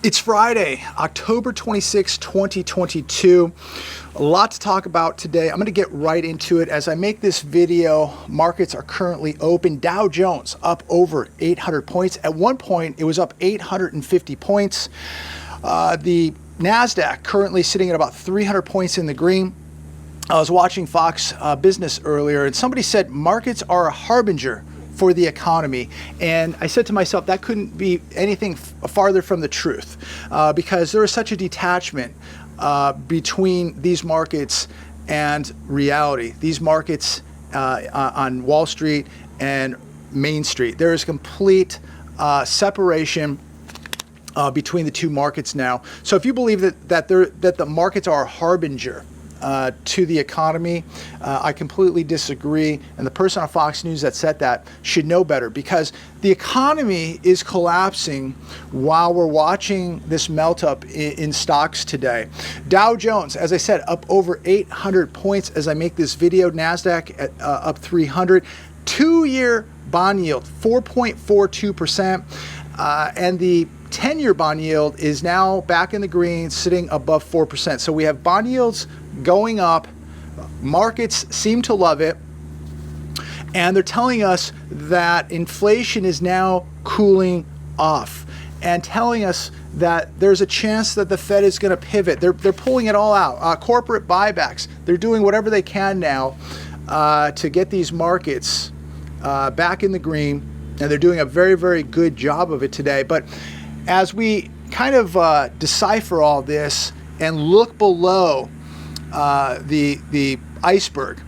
It's Friday, October 26, 2022. A lot to talk about today. I'm going to get right into it. As I make this video, markets are currently open. Dow Jones up over 800 points. At one point, it was up 850 points. The NASDAQ currently sitting at about 300 points in the green. I was watching Fox Business earlier, and somebody said markets are a harbinger for the economy, and I said to myself that couldn't be anything farther from the truth, because there is such a detachment between these markets and reality. These markets on Wall Street and Main Street, there is complete separation between the two markets now. So if you believe that the markets are a harbinger to the economy, I completely disagree, and the person on Fox News that said that should know better, because the economy is collapsing while we're watching this melt up in stocks today. Dow Jones, as I said, up over 800 points as I make this video. NASDAQ at, up 300. 2-year bond yield 4.42%, and the 10-year bond yield is now back in the green, sitting above 4%. So we have bond yields going up. Markets seem to love it, and they're telling us that inflation is now cooling off, and telling us that there's a chance that the Fed is going to pivot. They're pulling it all out. Corporate buybacks. They're doing whatever they can now to get these markets back in the green, and they're doing a very, very good job of it today. But as we kind of decipher all this and look below the iceberg,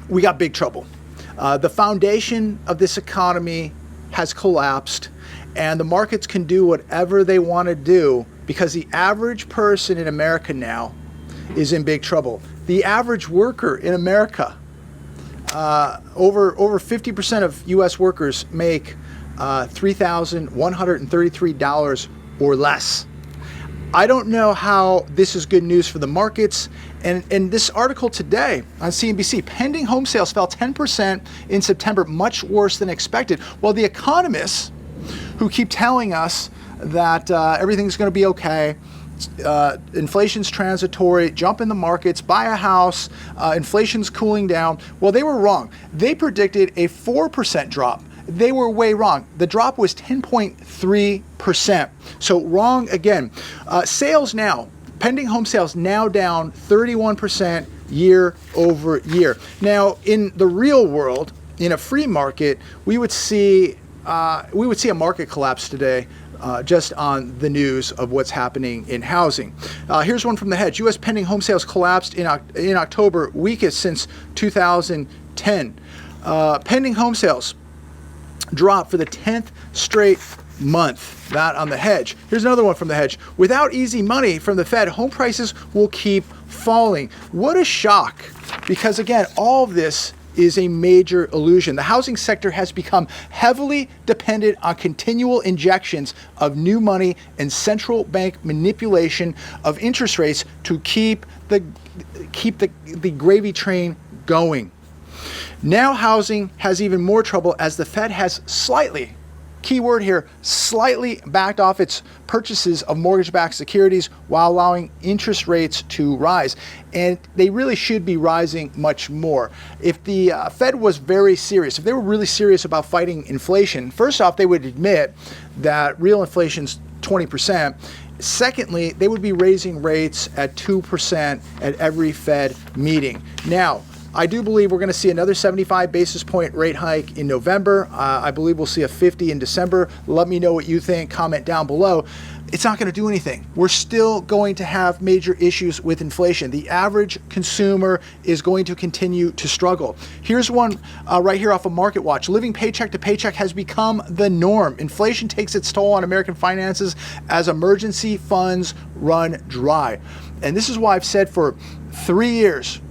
we got big trouble. The foundation of this economy has collapsed, and the markets can do whatever they want to do, because the average person in America now is in big trouble. The average worker in America, over 50% of U.S. workers make $3,133 or less. I don't know how this is good news for the markets. And this article today on CNBC, pending home sales fell 10% in September, much worse than expected. Well, the economists who keep telling us that everything's going to be okay, inflation's transitory, jump in the markets, buy a house, inflation's cooling down. Well, they were wrong. They predicted a 4% drop. They were way wrong. The drop was 10.3%. So wrong again. Sales now, pending home sales now down 31% year over year. Now, in the real world, in a free market, we would see a market collapse today. Just on the news of what's happening in housing. Here's one from the Hedge. U.S. pending home sales collapsed in October, weakest since 2010. Pending home sales dropped for the 10th straight month. That on the Hedge. Here's another one from the Hedge. Without easy money from the Fed, home prices will keep falling. What a shock, because again, all of this is a major illusion. The housing sector has become heavily dependent on continual injections of new money and central bank manipulation of interest rates to keep the gravy train going. Now housing has even more trouble, as the Fed has slightly, key word here, slightly backed off its purchases of mortgage-backed securities while allowing interest rates to rise. And they really should be rising much more. If the Fed was very serious, if they were really serious about fighting inflation, first off, they would admit that real inflation's 20%. Secondly, they would be raising rates at 2% at every Fed meeting. Now, I do believe we're going to see another 75 basis point rate hike in November. I believe we'll see a 50 in December. Let me know what you think. Comment down below. It's not going to do anything. We're still going to have major issues with inflation. The average consumer is going to continue to struggle. Here's one right here off of Market Watch. Living paycheck to paycheck has become the norm. Inflation takes its toll on American finances as emergency funds run dry. And this is why I've said for 3 years,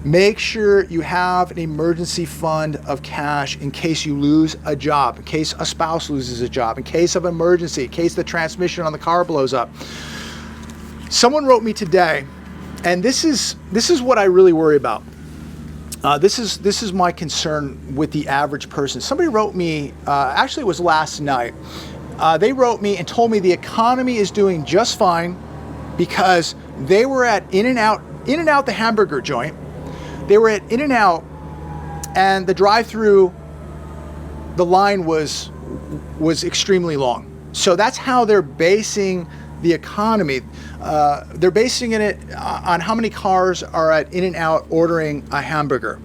make sure you have an emergency fund of cash in case you lose a job, in case a spouse loses a job, in case of emergency, in case the transmission on the car blows up. Someone wrote me today, and this is what I really worry about. This is my concern with the average person. Somebody wrote me, actually it was last night, They wrote me and told me the economy is doing just fine because they were at In-N-Out, the hamburger joint. They were at In-N-Out, and the drive-through, the line was extremely long. So that's how they're basing the economy. They're basing it on how many cars are at In-N-Out ordering a hamburger.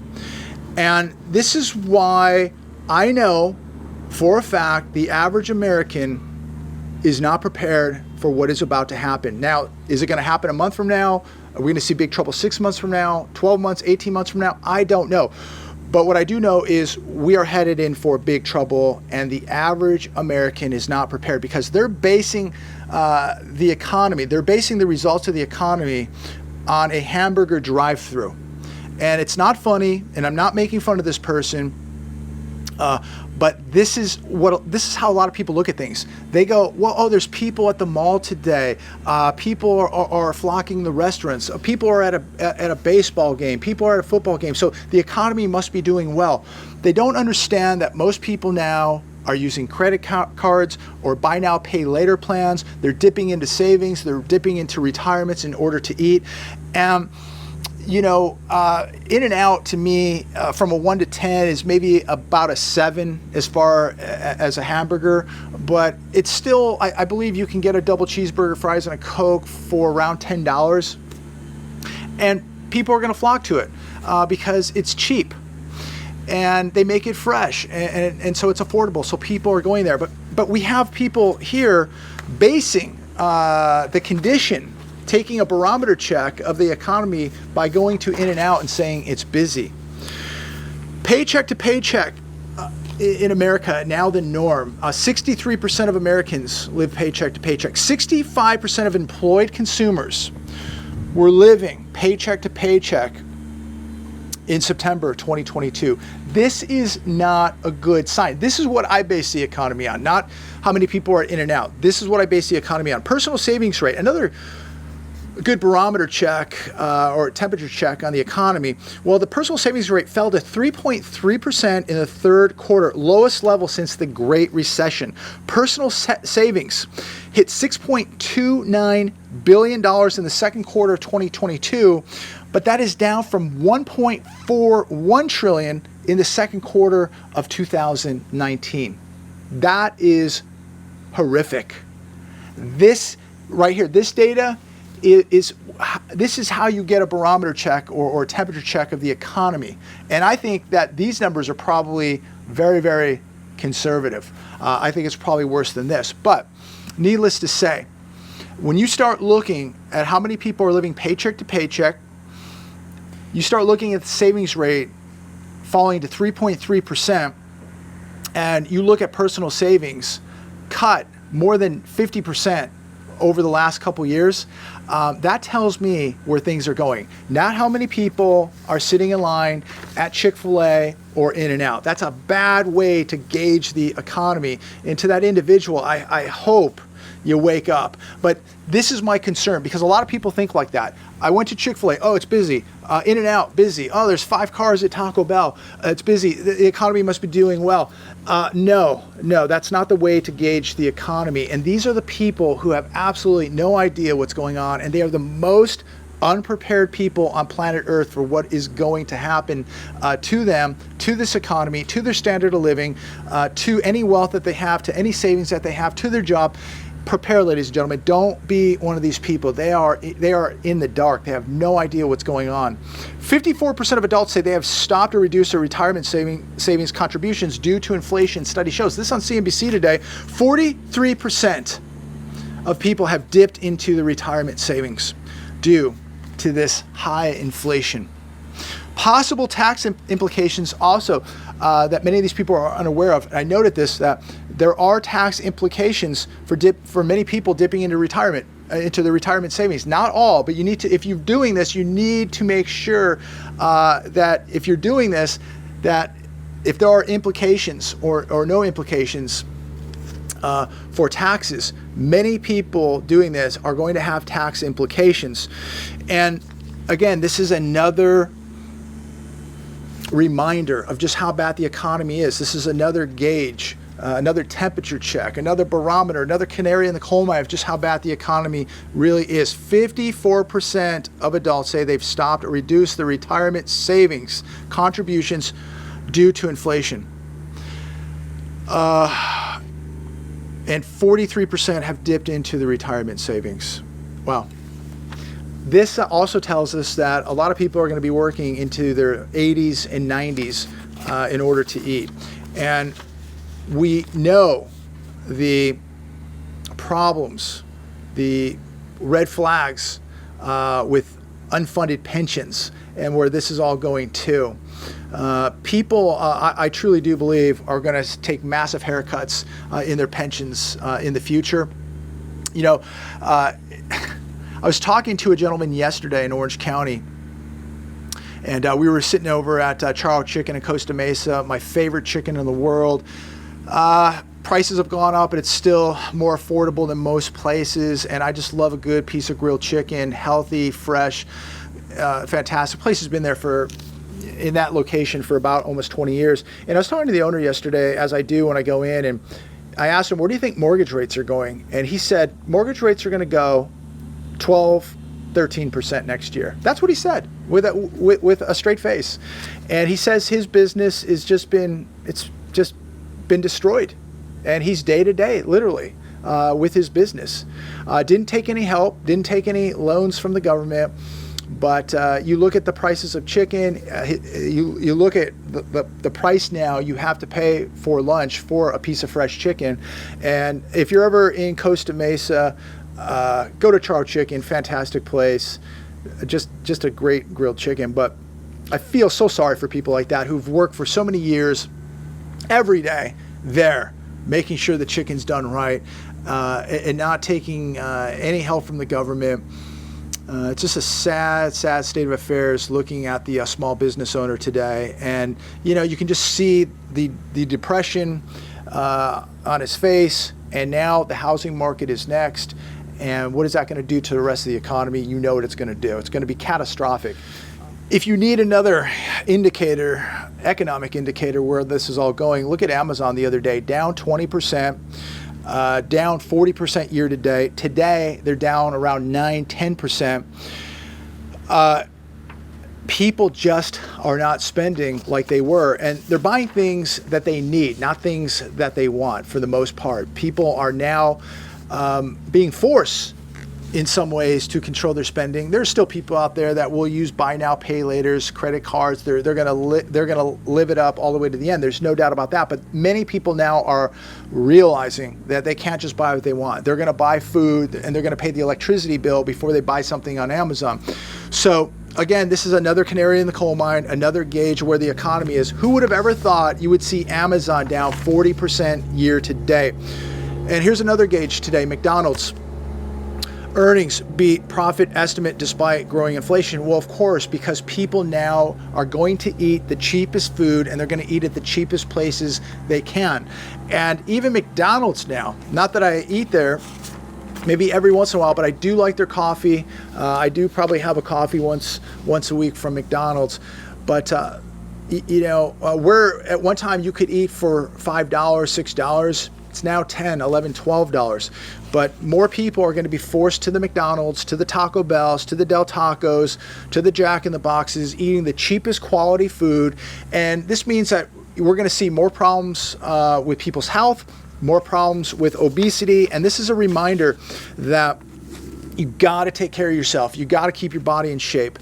And this is why I know for a fact the average American is not prepared for what is about to happen. Now, is it going to happen a month from now? Are we going to see big trouble 6 months from now, 12 months, 18 months from now? I don't know. But what I do know is we are headed in for big trouble, and the average American is not prepared because they're basing the economy, they're basing the results of the economy on a hamburger drive-through. And it's not funny, and I'm not making fun of this person, but this is how a lot of people look at things. They go, well, oh, there's people at the mall today. People are flocking the restaurants. People are at a baseball game. People are at a football game. So the economy must be doing well. They don't understand that most people now are using credit cards or buy now, pay later plans. They're dipping into savings. They're dipping into retirements in order to eat. You know, In-N-Out to me, from a 1 to 10 is maybe about a 7 as far as a hamburger, but it's still, I believe you can get a double cheeseburger, fries, and a Coke for around $10, and people are going to flock to it because it's cheap and they make it fresh, and so it's affordable, so people are going there. But we have people here basing the condition, taking a barometer check of the economy by going to In-N-Out and saying it's busy. Paycheck to paycheck in America, now the norm. 63% of Americans live paycheck to paycheck. 65% of employed consumers were living paycheck to paycheck in September 2022. This is not a good sign. This is what I base the economy on, not how many people are in and out. This is what I base the economy on. Personal savings rate, another good barometer check or temperature check on the economy. Well, the personal savings rate fell to 3.3% in the third quarter, lowest level since the Great Recession. Personal savings hit $6.29 billion in the second quarter of 2022, but that is down from $1.41 trillion in the second quarter of 2019. That is horrific. This right here, this data this is how you get a barometer check or a temperature check of the economy. And I think that these numbers are probably very, very conservative. I think it's probably worse than this. But needless to say, when you start looking at how many people are living paycheck to paycheck, you start looking at the savings rate falling to 3.3%, and you look at personal savings cut more than 50% over the last couple years, that tells me where things are going. Not how many people are sitting in line at Chick-fil-A or In-N-Out. That's a bad way to gauge the economy. And to that individual, I hope you wake up. But this is my concern because a lot of people think like that. I went to Chick-fil-A, oh, it's busy. In-N-Out, busy. Oh, there's 5 cars at Taco Bell. It's busy. The economy must be doing well. No, that's not the way to gauge the economy. And these are the people who have absolutely no idea what's going on, and they are the most unprepared people on planet Earth for what is going to happen to them, to this economy, to their standard of living, to any wealth that they have, to any savings that they have, to their job. Prepare, ladies and gentlemen. Don't be one of these people. They are in the dark. They have no idea what's going on. 54% of adults say they have stopped or reduced their retirement savings contributions due to inflation, study shows. This on CNBC today. 43% of people have dipped into the retirement savings due to this high inflation. Possible tax implications also that many of these people are unaware of. And I noted this, that there are tax implications for many people dipping into retirement, into the retirement savings. Not all, but you need to, if you're doing this, you need to make sure that if you're doing this, that if there are implications or no implications for taxes, many people doing this are going to have tax implications. And again, this is another reminder of just how bad the economy is. This is another gauge another temperature check, another barometer, another canary in the coal mine of just how bad the economy really is. 54% of adults say they've stopped or reduced their retirement savings contributions due to inflation. And 43% have dipped into the retirement savings. Wow. This also tells us that a lot of people are going to be working into their 80s and 90s in order to eat. And we know the problems, the red flags with unfunded pensions and where this is all going to. People, I truly do believe, are going to take massive haircuts in their pensions in the future. You know, I was talking to a gentleman yesterday in Orange County, and we were sitting over at Charles Chicken in Costa Mesa, my favorite chicken in the world. Prices have gone up, but it's still more affordable than most places, and I just love a good piece of grilled chicken, healthy, fresh, fantastic. Place has been there in that location for about almost 20 years. And I was talking to the owner yesterday, as I do when I go in, and I asked him, where do you think mortgage rates are going? And he said, mortgage rates are going to go 12, 13% next year. That's what he said with a straight face. And he says his business is just been destroyed. And he's day to day, literally, with his business. Didn't take any help, didn't take any loans from the government. But you look at the prices of chicken, you look at the price now you have to pay for lunch for a piece of fresh chicken. And if you're ever in Costa Mesa, go to Charles Chicken, fantastic place, just a great grilled chicken. But I feel so sorry for people like that who've worked for so many years, every day there, making sure the chicken's done right, and not taking any help from the government. It's just a sad state of affairs looking at the small business owner today. And, you know, you can just see the depression on his face. And now the housing market is next. And what is that going to do to the rest of the economy? You know what it's going to do. It's going to be catastrophic. If you need another indicator, economic indicator where this is all going, look at Amazon the other day, down 20%. Down 40% year to date. Today, they're down around 9-10%. People just are not spending like they were, and they're buying things that they need, not things that they want for the most part. People are now being forced in some ways to control their spending. There's still people out there that will use buy now, pay laters, credit cards. They're gonna live it up all the way to the end. There's no doubt about that. But many people now are realizing that they can't just buy what they want. They're gonna buy food and they're gonna pay the electricity bill before they buy something on Amazon. So again, this is another canary in the coal mine, another gauge where the economy is. Who would have ever thought you would see Amazon down 40% year to date? And here's another gauge today, McDonald's. Earnings beat profit estimate despite growing inflation. Well, of course, because people now are going to eat the cheapest food and they're going to eat at the cheapest places they can. And even McDonald's now, not that I eat there, maybe every once in a while, but I do like their coffee. I do probably have a coffee once a week from McDonald's. But you know, where at one time you could eat for $5, $6, it's now $10, $11, $12. But more people are going to be forced to the McDonald's, to the Taco Bells, to the Del Tacos, to the Jack in the Boxes, eating the cheapest quality food. And this means that we're going to see more problems with people's health, more problems with obesity. And this is a reminder that you got to take care of yourself. You got to keep your body in shape.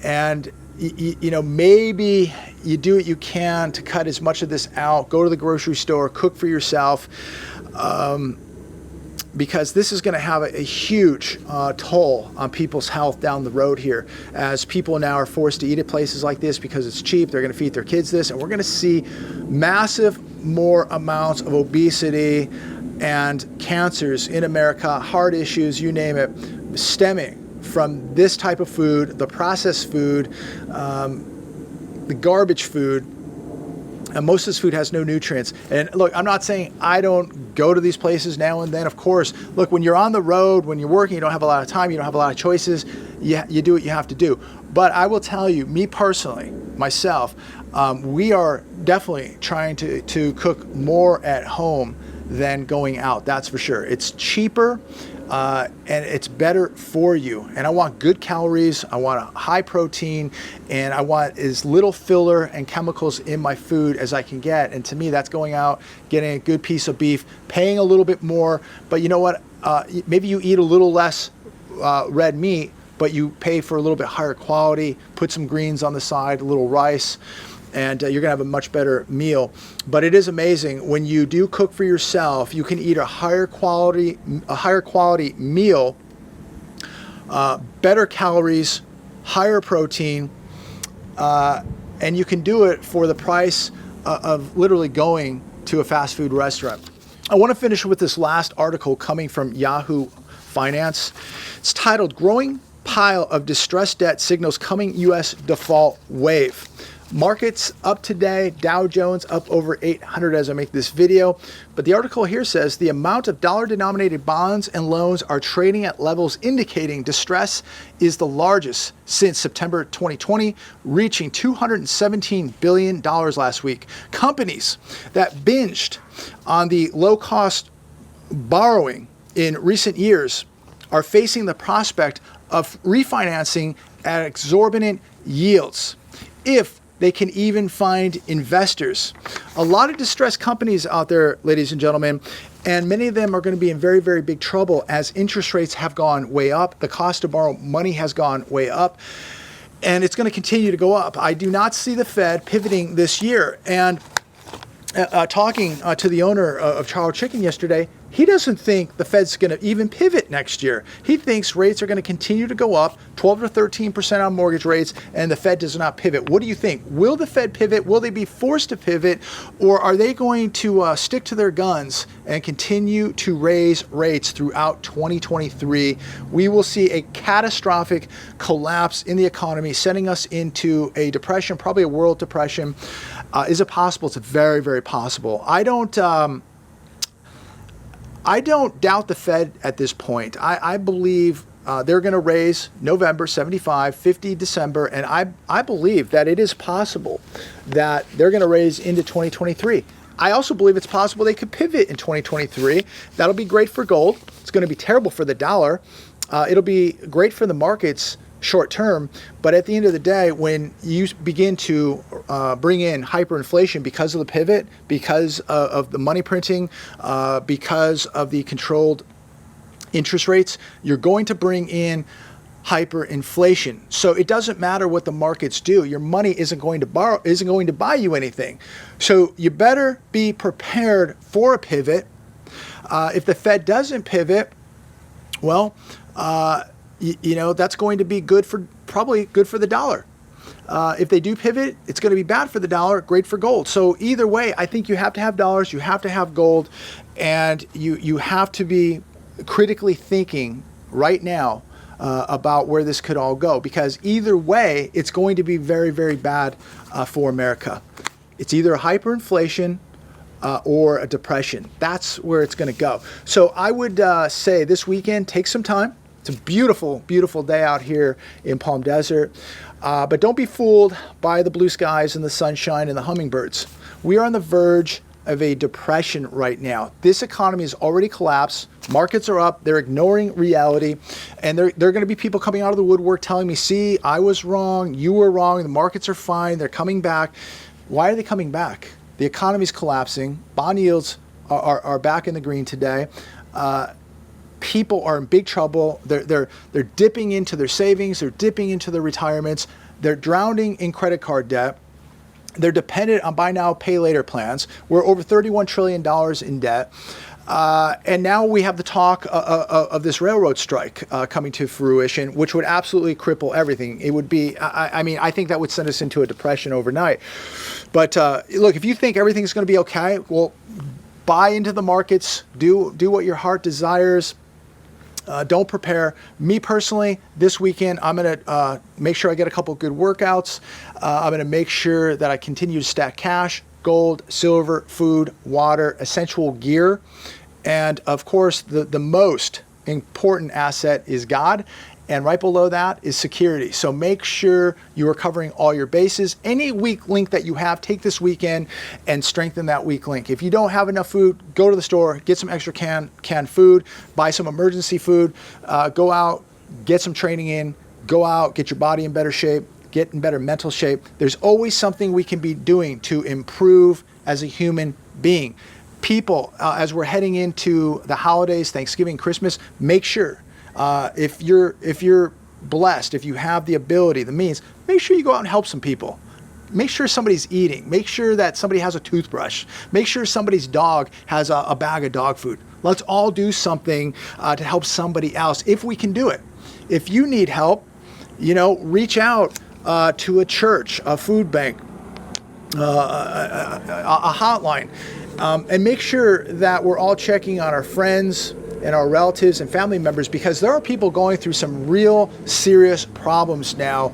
And you know, maybe you do what you can to cut as much of this out. Go to the grocery store, cook for yourself, because this is going to have a huge toll on people's health down the road here, as people now are forced to eat at places like this because it's cheap. They're going to feed their kids this, and we're going to see massive more amounts of obesity and cancers in America, heart issues, you name it, stemming from this type of food, the processed food, the garbage food And most of this food has no nutrients. And look, I'm not saying I don't go to these places now and then. Of course, look, when you're on the road, when you're working, you don't have a lot of time, you don't have a lot of choices. You do what you have to do. But I will tell you, me personally, myself, we are definitely trying to cook more at home than going out. That's for sure. It's cheaper. And it's better for you. And I want good calories, I want a high protein, and I want as little filler and chemicals in my food as I can get. And to me, that's going out, getting a good piece of beef, paying a little bit more. But you know what? Maybe you eat a little less red meat, but you pay for a little bit higher quality, put some greens on the side, a little rice, and you're gonna have a much better meal. But it is amazing when you do cook for yourself, you can eat a higher quality meal, better calories, higher protein, and you can do it for the price of literally going to a fast food restaurant. I want to finish with this last article coming from Yahoo Finance. It's titled "Growing Pile of Distressed Debt Signals Coming U.S. Default Wave." Markets up today, Dow Jones up over 800 as I make this video. But the article here says the amount of dollar-denominated bonds and loans are trading at levels indicating distress is the largest since September 2020, reaching $217 billion last week. Companies that binged on the low-cost borrowing in recent years are facing the prospect of refinancing at exorbitant yields, if they can even find investors. A lot of distressed companies out there, ladies and gentlemen, and many of them are going to be in very, very big trouble as interest rates have gone way up. The cost to borrow money has gone way up, and it's going to continue to go up. I do not see the Fed pivoting this year. And talking to the owner of Charles Chicken yesterday, he doesn't think the Fed's going to even pivot next year. He thinks rates are going to continue to go up, 12 to 13% on mortgage rates, and the Fed does not pivot. What do you think? Will the Fed pivot? Will they be forced to pivot? Or are they going to stick to their guns and continue to raise rates throughout 2023? We will see a catastrophic collapse in the economy, sending us into a depression, probably a world depression. Is it possible? It's very, very possible. I don't doubt the Fed at this point. I believe they're going to raise November 75, 50 December, and I believe that it is possible that they're going to raise into 2023. I also believe it's possible they could pivot in 2023. That'll be great for gold. It's going to be terrible for the dollar. It'll be great for the markets short term, but at the end of the day, when you begin to bring in hyperinflation because of the pivot, because of the money printing, because of the controlled interest rates, you're going to bring in hyperinflation. So it doesn't matter what the markets do. Your money isn't going to buy you anything. So you better be prepared for a pivot. If the Fed doesn't pivot, well, you know, that's going to be probably good for the dollar. If they do pivot, it's going to be bad for the dollar, great for gold. So either way, I think you have to have dollars, you have to have gold, and you have to be critically thinking right now about where this could all go, because either way, it's going to be very, very bad for America. It's either a hyperinflation or a depression. That's where it's going to go. So I would say this weekend, take some time. It's a beautiful, beautiful day out here in Palm Desert. But don't be fooled by the blue skies and the sunshine and the hummingbirds. We are on the verge of a depression right now. This economy has already collapsed. Markets are up. They're ignoring reality. And there are going to be people coming out of the woodwork telling me, see, I was wrong. You were wrong. The markets are fine. They're coming back. Why are they coming back? The economy's collapsing. Bond yields are back in the green today. People are in big trouble. They're dipping into their savings. They're dipping into their retirements. They're drowning in credit card debt. They're dependent on buy now, pay later plans. We're over $31 trillion in debt. And now we have the talk of this railroad strike coming to fruition, which would absolutely cripple everything. It would be, I mean, I think that would send us into a depression overnight. But look, if you think everything's going to be okay, well, buy into the markets. Do what your heart desires. Don't prepare. Me personally, this weekend, I'm going to make sure I get a couple good workouts. I'm going to make sure that I continue to stack cash, gold, silver, food, water, essential gear, and of course, the most important asset is God. And right below that is security. So make sure you are covering all your bases. Any weak link that you have, take this weekend and strengthen that weak link. If you don't have enough food, go to the store, get some extra canned food, buy some emergency food, go out, get some training in, go out, get your body in better shape, get in better mental shape. There's always something we can be doing to improve as a human being. People, as we're heading into the holidays, Thanksgiving, Christmas, make sure if you're blessed, if you have the ability, the means, make sure you go out and help some people. Make sure somebody's eating. Make sure that somebody has a toothbrush. Make sure somebody's dog has a bag of dog food. Let's all do something to help somebody else if we can do it. If you need help, reach out to a church, a food bank, a hotline, and make sure that we're all checking on our friends and our relatives and family members, because there are people going through some real serious problems now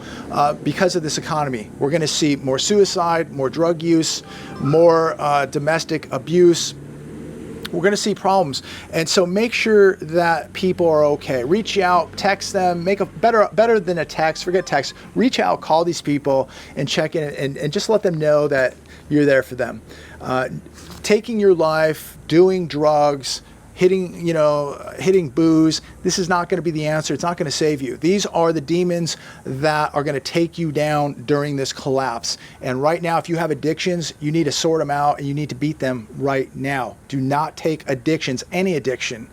because of this economy. We're going to see more suicide, more drug use, more domestic abuse. We're going to see problems. And so make sure that people are okay. Reach out, text them, make a better than a text, forget text. Reach out, call these people and check in and just let them know that you're there for them. Taking your life, doing drugs, hitting booze, this is not going to be the answer. It's not going to save you. These are the demons that are going to take you down during this collapse. And right now, if you have addictions, you need to sort them out and you need to beat them right now. Do not take addictions, any addiction,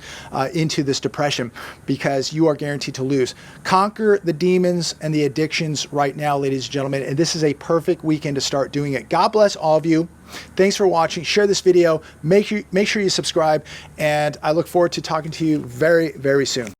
into this depression, because you are guaranteed to lose. Conquer the demons and the addictions right now, ladies and gentlemen. And this is a perfect weekend to start doing it. God bless all of you. Thanks for watching. Share this video. Make sure you subscribe, and I look forward to talking to you very, very soon.